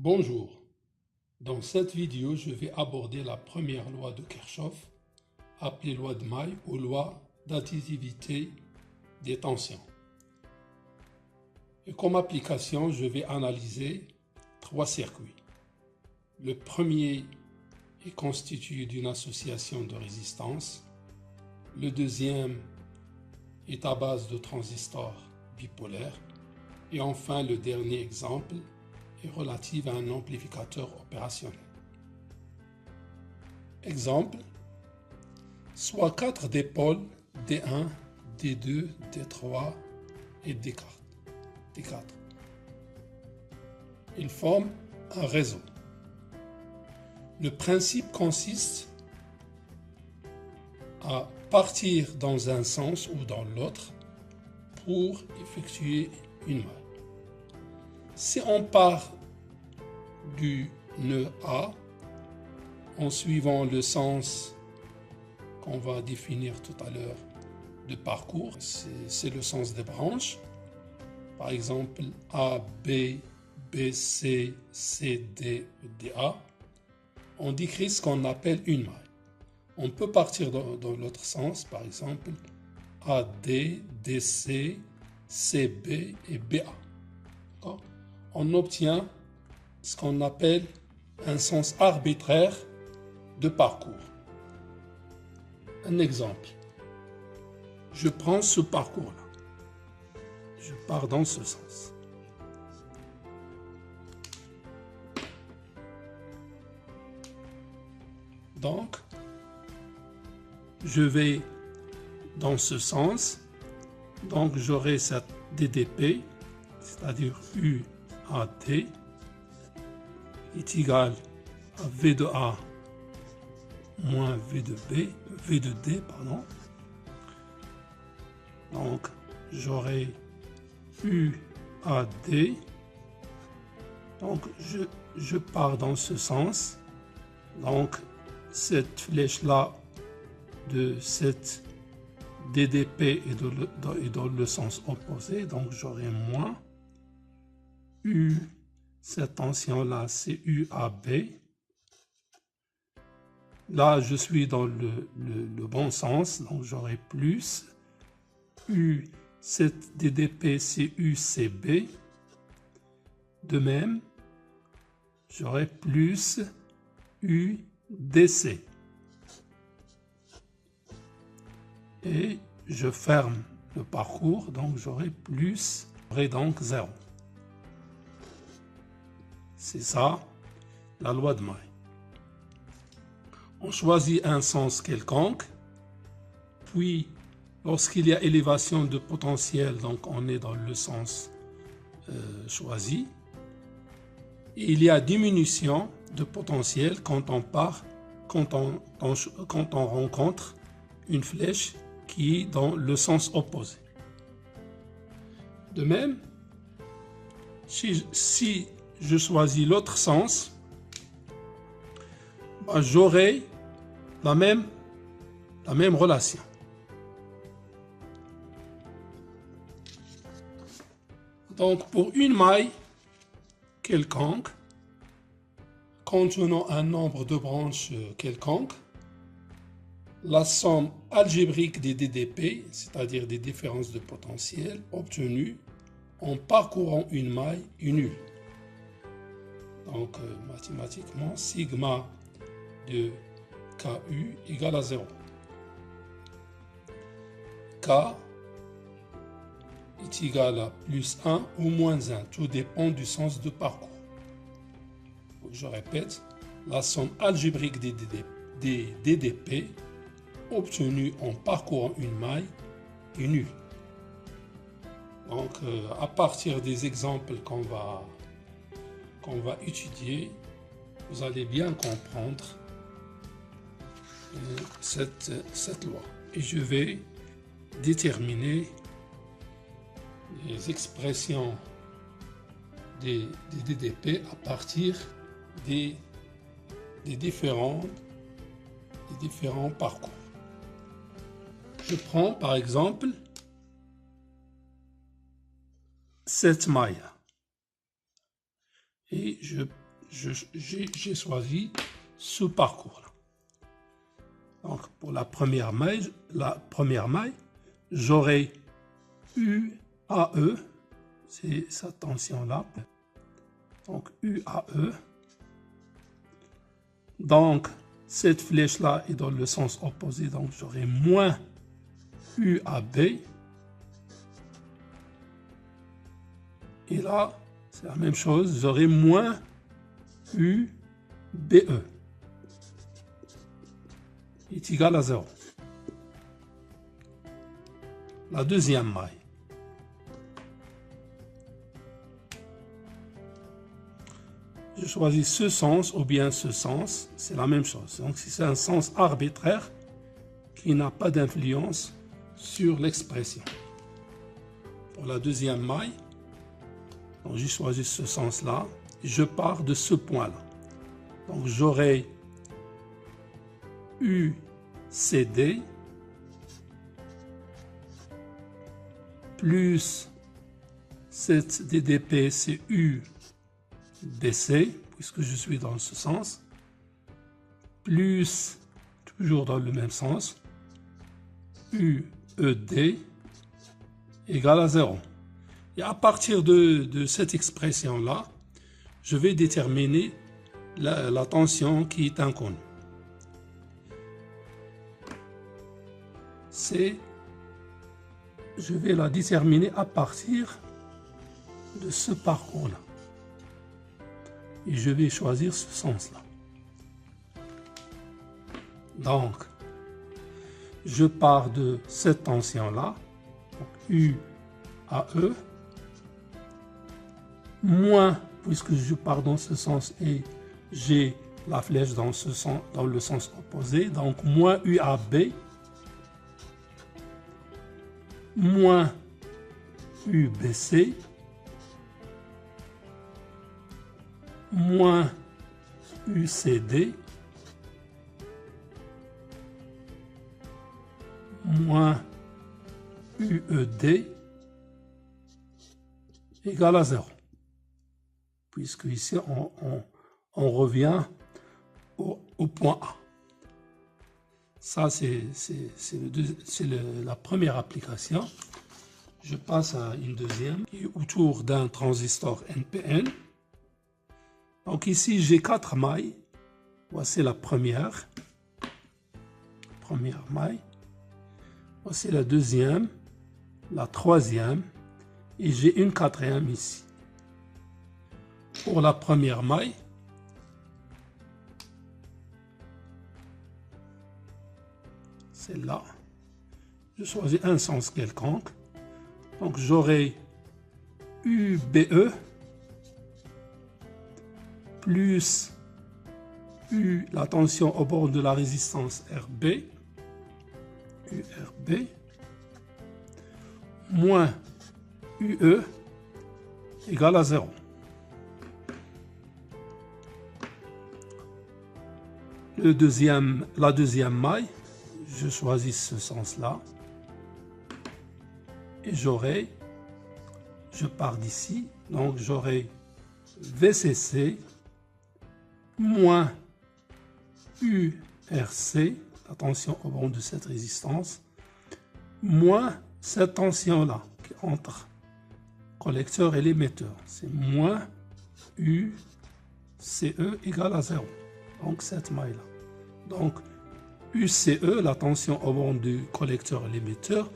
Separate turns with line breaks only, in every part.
Bonjour, dans cette vidéo, je vais aborder la première loi de Kirchhoff, appelée loi de May ou loi d'additivité des tensions. Et comme application, je vais analyser trois circuits. Le premier est constitué d'une association de résistance. Le deuxième est à base de transistors bipolaires. Et enfin, le dernier exemple est relatif à un amplificateur opérationnel. Exemple, soit 4 dipôles D1, D2, D3 et D4. Ils forment un réseau. Le principe consiste à partir dans un sens ou dans l'autre pour effectuer une maille. Si on part du nœud A en suivant le sens qu'on va définir tout à l'heure de parcours, c'est le sens des branches. Par exemple, A, B, B, C, C, D, DA. On décrit ce qu'on appelle une maille. On peut partir dans l'autre sens, par exemple, AD, DC, CB et BA. On obtient ce qu'on appelle un sens arbitraire de parcours. Un exemple. Je prends ce parcours-là. Je pars dans ce sens. Donc, je vais dans ce sens. Donc, j'aurai cette DDP, c'est-à-dire UAD, est égal à V de A moins V de B, V de D, pardon. Donc, j'aurai UAD. Donc, je pars dans ce sens. Donc, cette flèche-là de cette DDP est dans le sens opposé. Donc, j'aurai moins U. Cette tension-là, c'est UAB. Là, je suis dans le bon sens, donc j'aurai plus. U, cette DDP, c'est UCB. De même, j'aurai plus UDC. Et je ferme le parcours, donc j'aurai plus, j'aurai donc 0. C'est ça, la loi de May. On choisit un sens quelconque, puis lorsqu'il y a élévation de potentiel, donc on est dans le sens choisi, et il y a diminution de potentiel quand on rencontre une flèche qui est dans le sens opposé. De même, si je choisis l'autre sens, j'aurai la même relation. Donc, pour une maille quelconque, contenant un nombre de branches quelconque, la somme algébrique des DDP, c'est-à-dire des différences de potentiel obtenues en parcourant une maille est nulle. Donc, mathématiquement, sigma de KU égale à 0. K est égal à plus 1 ou moins 1. Tout dépend du sens de parcours. Je répète, la somme algébrique des DDP obtenue en parcourant une maille est nulle. Donc, à partir des exemples qu'on va étudier, vous allez bien comprendre cette loi. Et je vais déterminer les expressions des DDP à partir des différents parcours. Je prends par exemple cette maille et j'ai choisi ce parcours-là. Donc, pour la première maille, j'aurai UAE, c'est cette tension-là. Donc, UAE. Donc, cette flèche-là est dans le sens opposé, donc j'aurai moins UAB. Et là, c'est la même chose, j'aurai moins UBE est égal à 0. La deuxième maille. Je choisis ce sens ou bien ce sens, c'est la même chose. Donc c'est un sens arbitraire qui n'a pas d'influence sur l'expression. Pour la deuxième maille, j'ai choisi ce sens-là, je pars de ce point-là. Donc j'aurai UCD plus cette DDP, c'est UDC, puisque je suis dans ce sens, plus, toujours dans le même sens, UED égale à 0. Et à partir de cette expression-là, je vais déterminer la tension qui est inconnue. Je vais la déterminer à partir de ce parcours-là. Et je vais choisir ce sens-là. Donc, je pars de cette tension-là, UAE, moins, puisque je pars dans ce sens et j'ai la flèche dans le sens opposé, donc moins UAB, moins UBC, moins UCD, moins UED égale à 0. Puisque ici, on revient au point A. Ça, c'est la première application. Je passe à une deuxième qui est autour d'un transistor NPN. Donc ici, j'ai 4 mailles. Voici la première maille. Voici la deuxième, la troisième, et j'ai une quatrième ici. Pour la première maille, celle-là, je choisis un sens quelconque. Donc j'aurai UBE plus U, la tension au bord de la résistance RB, URB, moins UE égale à 0. La deuxième maille, je choisis ce sens-là et je pars d'ici, donc j'aurai VCC moins URC, la tension au bord de cette résistance, moins cette tension-là qui est entre collecteur et l'émetteur, c'est moins UCE égale à 0. Donc cette maille-là. Donc UCE, la tension au bord du collecteur et l'émetteur,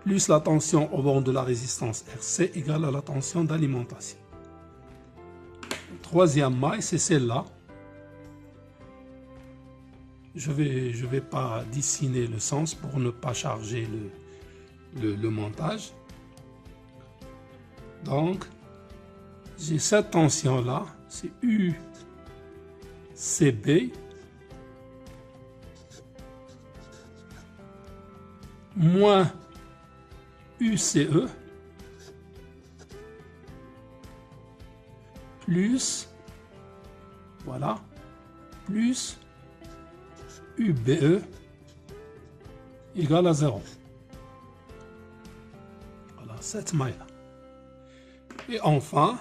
plus la tension au bord de la résistance RC égale à la tension d'alimentation. Troisième maille, c'est celle-là. Je vais pas dessiner le sens pour ne pas charger le montage. Donc, j'ai cette tension-là, c'est UCB moins UCE plus, voilà, plus UBE égale à 0. Voilà, cette maille-là. Et enfin,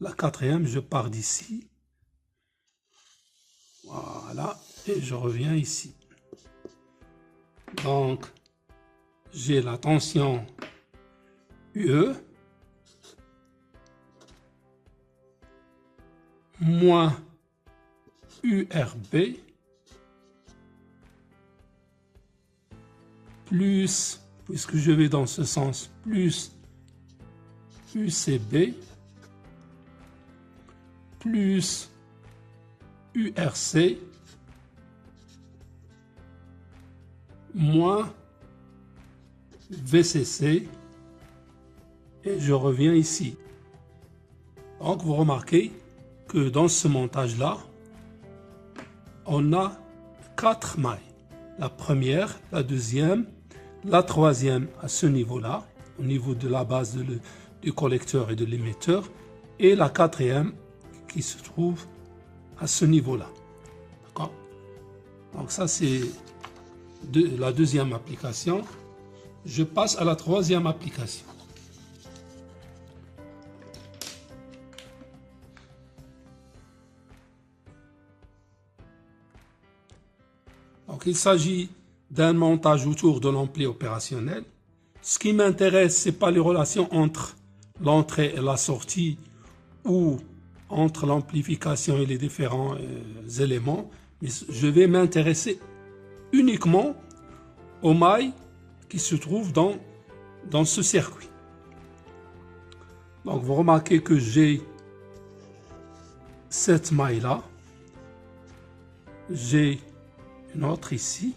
la quatrième, je pars d'ici, Voilà, et je reviens ici. Donc, j'ai la tension UE moins URB plus, puisque je vais dans ce sens, plus UCB plus URC moins VCC et je reviens ici. Donc vous remarquez que dans ce montage-là, on a 4 mailles. La première, la deuxième, la troisième à ce niveau-là, au niveau de la base du collecteur et de l'émetteur, et la quatrième qui se trouve à ce niveau-là. D'accord? Donc ça c'est la deuxième application. Je passe à la troisième application. Donc il s'agit d'un montage autour de l'ampli opérationnel. Ce qui m'intéresse, ce n'est pas les relations entre l'entrée et la sortie ou entre l'amplification et les différents éléments, mais je vais m'intéresser uniquement aux mailles qui se trouvent dans ce circuit. Donc vous remarquez que j'ai cette maille-là, j'ai une autre ici,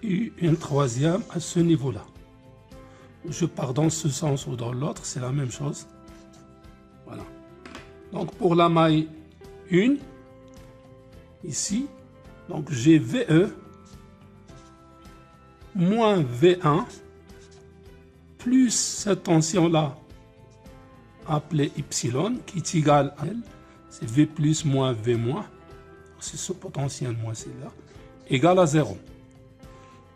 et une troisième à ce niveau-là. Je pars dans ce sens ou dans l'autre, c'est la même chose. Voilà. Donc pour la maille 1, ici, donc j'ai VE moins V1 plus cette tension-là appelée Y qui est égale à L, c'est V plus moins V moins, c'est ce potentiel moins celle-là, égale à 0.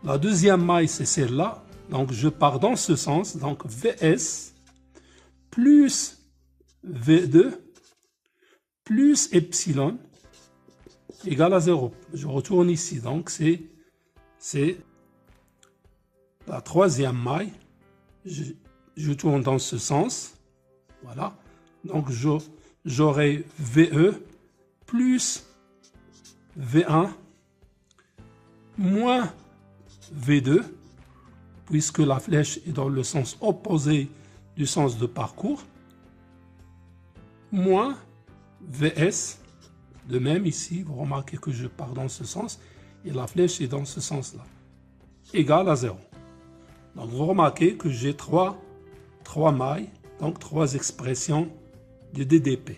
La deuxième maille, c'est celle-là. Donc, je pars dans ce sens. Donc, VS plus V2 plus Epsilon égale à 0. Je retourne ici. Donc, c'est la troisième maille. Je tourne dans ce sens. Voilà. Donc, j'aurai VE plus V1 moins V2, puisque la flèche est dans le sens opposé du sens de parcours, moins VS, de même ici, vous remarquez que je pars dans ce sens, et la flèche est dans ce sens-là, égale à 0. Donc vous remarquez que j'ai trois mailles, donc 3 expressions de DDP.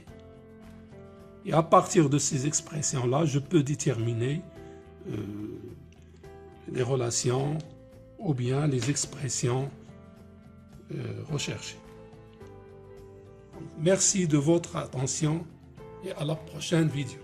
Et à partir de ces expressions-là, je peux déterminer les relations ou bien les expressions recherchées. Merci de votre attention et à la prochaine vidéo.